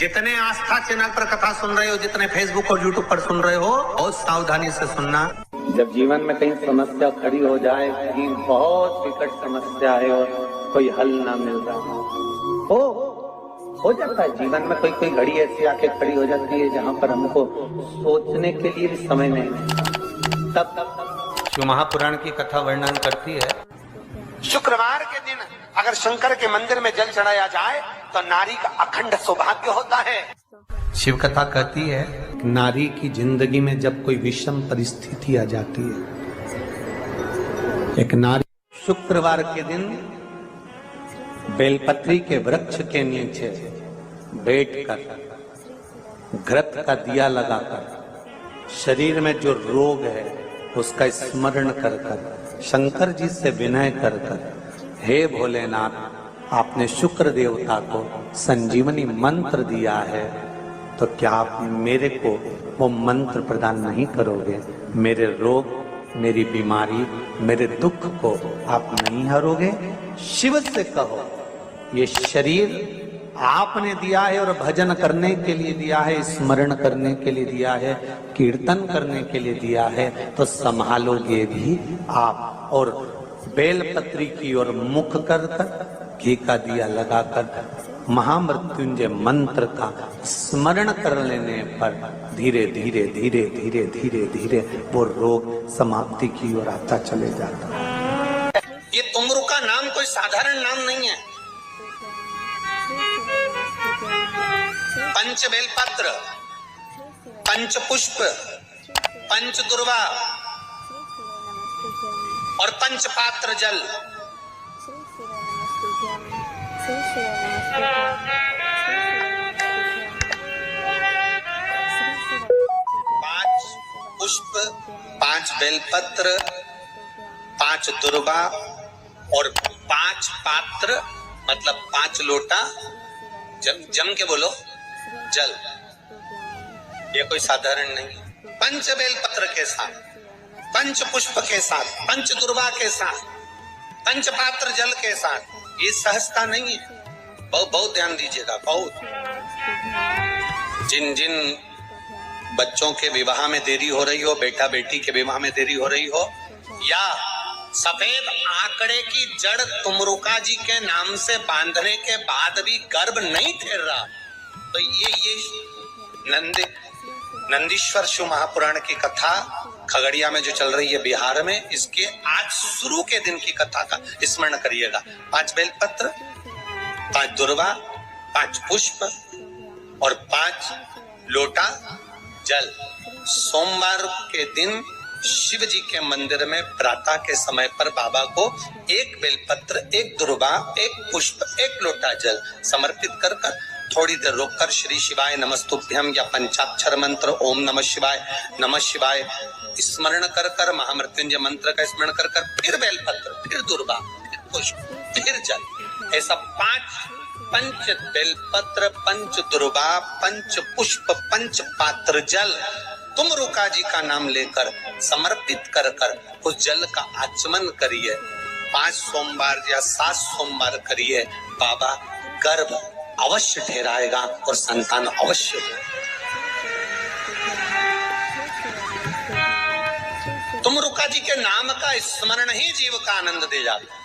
जितने आस्था चैनल पर कथा सुन रहे हो, जितने फेसबुक और यूट्यूब पर सुन रहे हो, बहुत सावधानी से सुनना। जब जीवन में कहीं समस्या खड़ी हो जाए, कहीं बहुत विकट समस्या है और कोई हल ना मिल रहा हो जाता है जीवन में, कोई घड़ी ऐसी आके खड़ी हो जाती है जहाँ पर हमको सोचने के लिए भी समय नहीं। तब शिव महापुराण की कथा वर्णन करती है, शुक्रवार के दिन अगर शंकर के मंदिर में जल चढ़ाया जाए तो नारी का अखंड सौभाग्य होता है। शिव कथा कहती है नारी की जिंदगी में जब कोई विषम परिस्थिति आ जाती है, एक नारी शुक्रवार के दिन बेलपत्री के वृक्ष के नीचे बैठकर घृत का दिया लगाकर शरीर में जो रोग है उसका स्मरण कर कर शंकर जी से विनय कर कर, हे भोलेनाथ आपने शुक्र देवता को संजीवनी मंत्र दिया है, तो क्या आप मेरे को वो मंत्र प्रदान नहीं करोगे? मेरे रोग, मेरी बीमारी, मेरे दुख को आप नहीं हरोगे? शिव से कहो ये शरीर आपने दिया है और भजन करने के लिए दिया है, स्मरण करने के लिए दिया है, कीर्तन करने के लिए दिया है, तो संभालोगे भी आप। और बेलपत्री की ओर मुख कर कर घी का दिया लगाकर महामृत्युंजय मंत्र का स्मरण कर लेने पर धीरे धीरे धीरे धीरे धीरे धीरे वो रोग समाप्ति की ओर आता चले जाता है। ये तुमरू का नाम कोई साधारण नाम नहीं है। पंच बेलपत्र, पंच पुष्प, पंच दुर्वा और पंच पात्र जल, पांच पुष्प, पांच बेलपत्र, पांच दुर्वा और पांच पात्र मतलब 5 लोटा जम के बोलो जल। ये कोई साधारण नहीं। पंच बेलपत्र के साथ, पंच पुष्प के साथ, पंच दुर्वा के साथ, पंच पात्र जल के साथ, ये सहजता नहीं है। बहुत ध्यान दीजिएगा। बहुत जिन बच्चों के विवाह में देरी हो रही हो, बेटा बेटी के विवाह में देरी हो रही हो, या सफेद आंकड़े की जड़ तुमरुका जी के नाम से बांधने के बाद भी गर्भ नहीं ठहर रहा, तो ये नंदीश्वर शिव महापुराण की कथा खगड़िया में जो चल रही है बिहार में, इसके आज शुरू के दिन की कथा का स्मरण करिएगा। 5 बेलपत्र, 5 दुर्वा, 5 पुष्प और 5 लोटा जल। सोमवार के दिन शिव जी के मंदिर में प्रातः के समय पर बाबा को 1 बेलपत्र, 1 दुर्वा, 1 पुष्प, 1 लोटा जल समर्पित कर कर थोड़ी देर रोककर श्री शिवाय नमस्तुभ्यम या पंचाक्षर मंत्र ओम नमः शिवाय स्मरण कर कर महामृत्युंजय मंत्र का स्मरण कर कर फिर बेलपत्र, फिर दुर्वा, फिर पुष्प, फिर जल, ऐसा 5 बेलपत्र, 5 दुर्वा, 5 पुष्प, 5 पात्र जल तुमरुका जी का नाम लेकर समर्पित कर कर उस जल का आचमन करिए। 5 सोमवार या 7 सोमवार करिए, बाबा गर्भ अवश्य ठहराएगा और संतान अवश्य हो। तुमरुका जी के नाम का स्मरण ही जीव का आनंद दे जाता।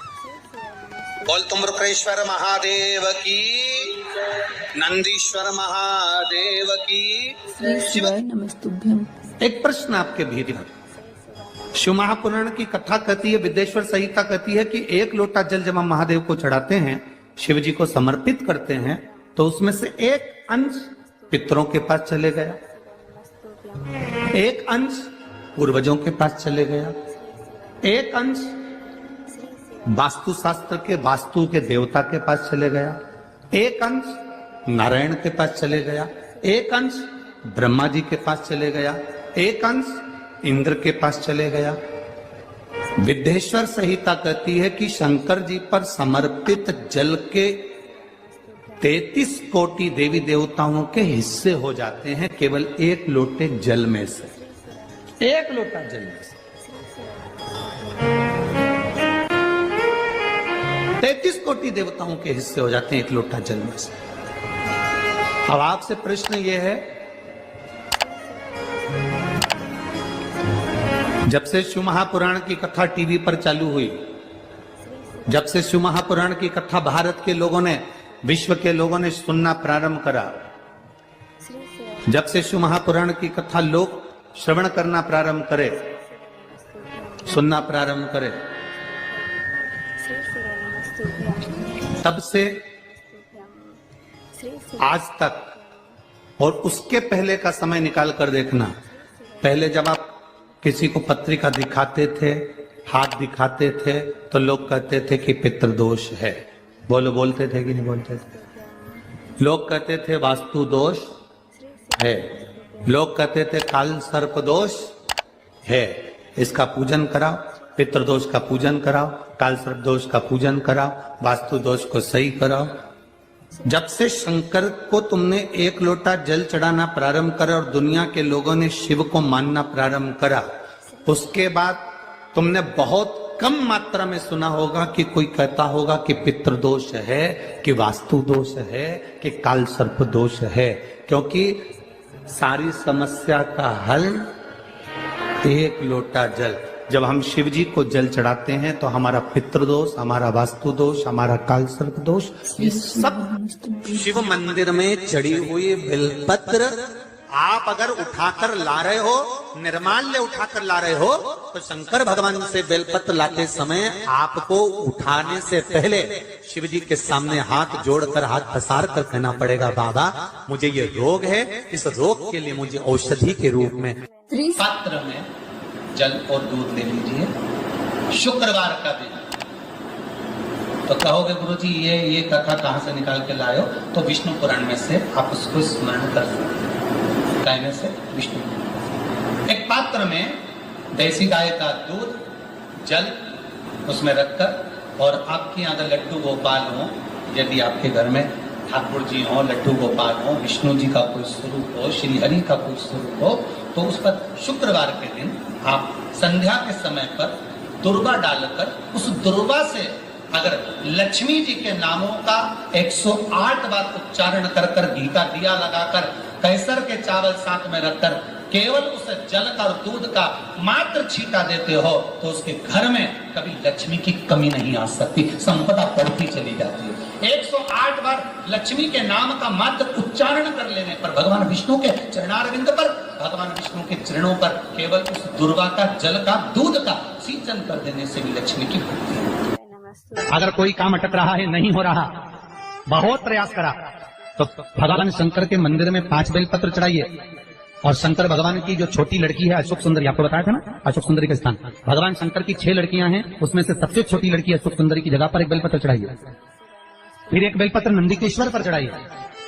बोल तुमरुकेश्वर महादेव की, नंदीश्वर महादेव की। शिवाय नमस्तुभ्यम। एक प्रश्न आपके भीतर, शिव महापुराण की कथा कहती है, विदेश्वर संहिता कहती है कि 1 लोटा जल जब हम महादेव को चढ़ाते हैं, शिव जी को समर्पित करते हैं, तो उसमें से 1 अंश पितरों के पास चले गया, 1 अंश पूर्वजों के पास चले गया, 1 अंश वास्तु शास्त्र के वास्तु के देवता के पास चले गया, 1 अंश नारायण के पास चले गया, 1 अंश ब्रह्मा जी के पास चले गया, 1 अंश इंद्र के पास चले गया। विदेश्वर संहिता कहती है कि शंकर जी पर समर्पित जल के 33 कोटि देवी देवताओं के हिस्से हो जाते हैं केवल 1 लोटे जल में से, 1 लोटा जल में से 33 कोटि देवताओं के हिस्से हो जाते हैं 1 लोटा जल में से। अब आपसे प्रश्न ये है, जब से शिव महापुराण की कथा टीवी पर चालू हुई, जब से शिव महापुराण की कथा भारत के लोगों ने, विश्व के लोगों ने सुनना प्रारंभ करा, जब से शिव महापुराण की कथा लोग श्रवण करना प्रारंभ करे, सुनना प्रारंभ करे, तब से आज तक, और उसके पहले का समय निकाल कर देखना, पहले जब आप किसी को पत्रिका दिखाते थे, हाथ दिखाते थे, तो लोग कहते थे कि पितृदोष है। बोलते थे कि नहीं बोलते थे? लोग कहते थे वास्तु दोष है, लोग कहते थे काल सर्प दोष है, इसका पूजन कराओ, पितृदोष का पूजन कराओ, काल सर्प दोष का पूजन कराओ, वास्तु दोष को सही कराओ। जब से शंकर को तुमने एक लोटा जल चढ़ाना प्रारंभ करा और दुनिया के लोगों ने शिव को मानना प्रारंभ करा, उसके बाद तुमने बहुत कम मात्रा में सुना होगा कि कोई कहता होगा कि पितृदोष है, कि वास्तु दोष है, कि काल सर्प दोष है, क्योंकि सारी समस्या का हल एक लोटा जल। जब हम शिव जी को जल चढ़ाते हैं तो हमारा पितृदोष, हमारा वास्तु दोष, हमारा काल सर्प दोष, ये सब शिव मंदिर में चढ़ी हुई बेलपत्र आप अगर उठाकर ला रहे हो, निर्माल्य उठाकर ला रहे हो, तो शंकर भगवान से बेलपत्र लाते समय आपको उठाने से पहले शिव जी के सामने हाथ जोड़कर, हाथ पसार कर कहना पड़ेगा, बाबा मुझे ये रोग है, इस रोग के लिए मुझे औषधि के रूप में पात्र में जल और दूध ले लीजिए। शुक्रवार का दिन तो कहोगे गुरुजी ये कथा कहां से निकाल के लाए हो? तो विष्णु पुराण में से आप उसको स्मरण कर सकते हैं। कहने से विष्णु, एक पात्र में देसी गाय का दूध, जल उसमें रखकर, और आपके यहाँ अगर लड्डू गोपाल हो, यदि आपके घर में ठाकुर जी हो, लड्डू गोपाल हो, विष्णु जी का कोई स्वरूप हो, श्री हरि का कोई स्वरूप हो, तो उस पर शुक्रवार के दिन आप संध्या के समय पर दुर्वा डालकर, उस दुर्वा से अगर लक्ष्मी जी के नामों का 108 बार उच्चारण कर कर, घी का दिया लगाकर, कैसर के चावल साथ में रखकर, केवल उस जल का और दूध का मात्र छींटा देते हो, तो उसके घर में कभी लक्ष्मी की कमी नहीं आ सकती, संपदा बढ़ती चली जाती है। 108 बार लक्ष्मी के नाम का मात्र उच्चारण कर लेने पर, भगवान विष्णु के चरणारविंद पर, भगवान विष्णु के चरणों पर केवल उस दुर्वा का जल का, दूध का सिंचन कर देने से भी लक्ष्मी की भक्ति है। अगर कोई काम अटक रहा है, नहीं हो रहा, बहुत प्रयास करा, तो भगवान शंकर के मंदिर में 5 बेलपत्र चढ़ाइए, और शंकर भगवान की जो छोटी लड़की है अशोक सुंदरी, आपको बताया था ना अशोक सुंदरी का स्थान, भगवान शंकर की 6 लड़कियां हैं, उसमें से सबसे छोटी लड़की अशोक सुंदरी की जगह पर एक बेलपत्र चढ़ाइए। फिर एक बेलपत्र नंदीकेश्वर पर चढ़ाइए,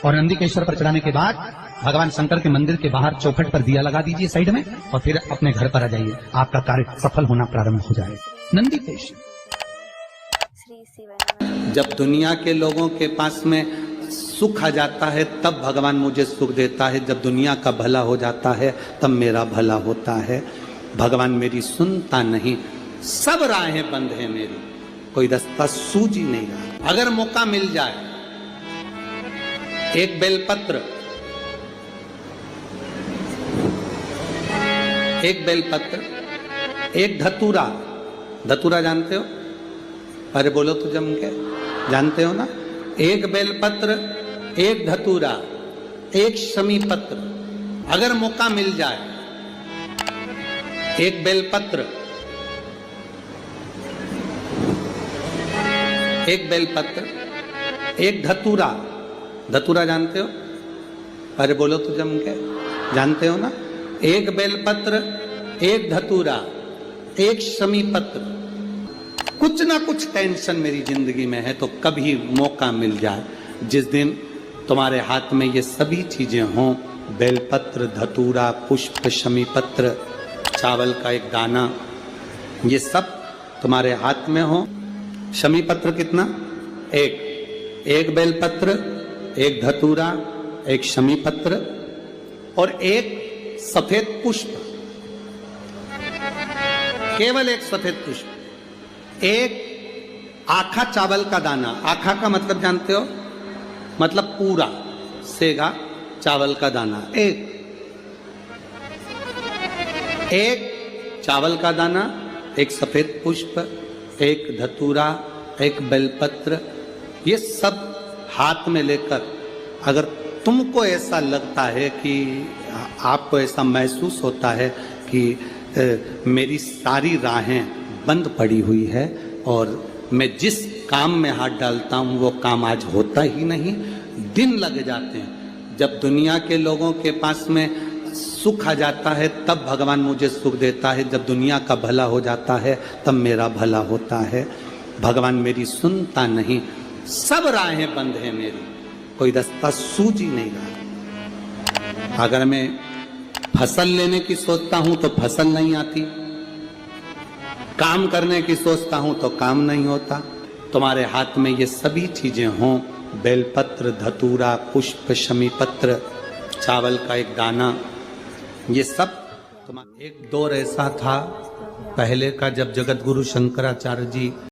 और नंदीकेश्वर पर चढ़ाने के बाद भगवान शंकर के मंदिर के बाहर चौखट पर दिया लगा दीजिए साइड में, और फिर अपने घर पर आ जाइए, आपका कार्य सफल होना प्रारंभ हो जाएगा। नंदीकेश्वर। जब दुनिया के लोगों के पास में सुख आ जाता है तब भगवान मुझे सुख देता है, जब दुनिया का भला हो जाता है तब मेरा भला होता है। भगवान मेरी सुनता नहीं, सब राहें बंद है मेरी, कोई रास्ता सूझ ही नहीं रहा। अगर मौका मिल जाए, एक बेलपत्र, एक बेलपत्र, एक धतूरा, धतूरा जानते हो? अरे बोलो तो जम के, जानते हो ना? एक बेलपत्र, एक धतूरा, एक शमी पत्र, अगर मौका मिल जाए, एक बेलपत्र, एक बेलपत्र, एक धतूरा, धतूरा जानते हो? अरे बोलो तो जम के, जानते हो ना? एक बेलपत्र, एक धतूरा, एक शमी पत्र, कुछ ना कुछ टेंशन मेरी जिंदगी में है, तो कभी मौका मिल जाए, जिस दिन तुम्हारे हाथ में ये सभी चीजें हों, बेलपत्र, धतूरा, पुष्प, शमी पत्र, चावल का एक दाना, ये सब तुम्हारे हाथ में हो। शमी पत्र कितना? एक बेलपत्र, एक धतूरा, एक शमी पत्र, और एक सफेद पुष्प, केवल एक सफेद पुष्प, एक आखा चावल का दाना। आखा का मतलब जानते हो? मतलब पूरा, सेगा चावल का दाना, एक चावल का दाना, एक सफेद पुष्प, एक धतूरा, एक बेलपत्र, ये सब हाथ में लेकर अगर तुमको ऐसा लगता है कि आपको ऐसा महसूस होता है कि मेरी सारी राहें बंद पड़ी हुई है और मैं जिस काम में हाथ डालता हूँ वो काम आज होता ही नहीं, दिन लग जाते हैं। जब दुनिया के लोगों के पास में सुख आ जाता है तब भगवान मुझे सुख देता है, जब दुनिया का भला हो जाता है तब मेरा भला होता है। भगवान मेरी सुनता नहीं, सब राहें बंद हैं मेरी, कोई रास्ता सूझ ही नहीं रहा। अगर मैं फसल लेने की सोचता हूं तो फसल नहीं आती, काम करने की सोचता हूं तो काम नहीं होता। तुम्हारे हाथ में ये सभी चीजें हों, बेलपत्र, धतूरा, पुष्प, शमी पत्र, चावल का एक दाना, ये सब तुम्हारा। एक दौर ऐसा था पहले का जब जगत गुरु शंकराचार्य जी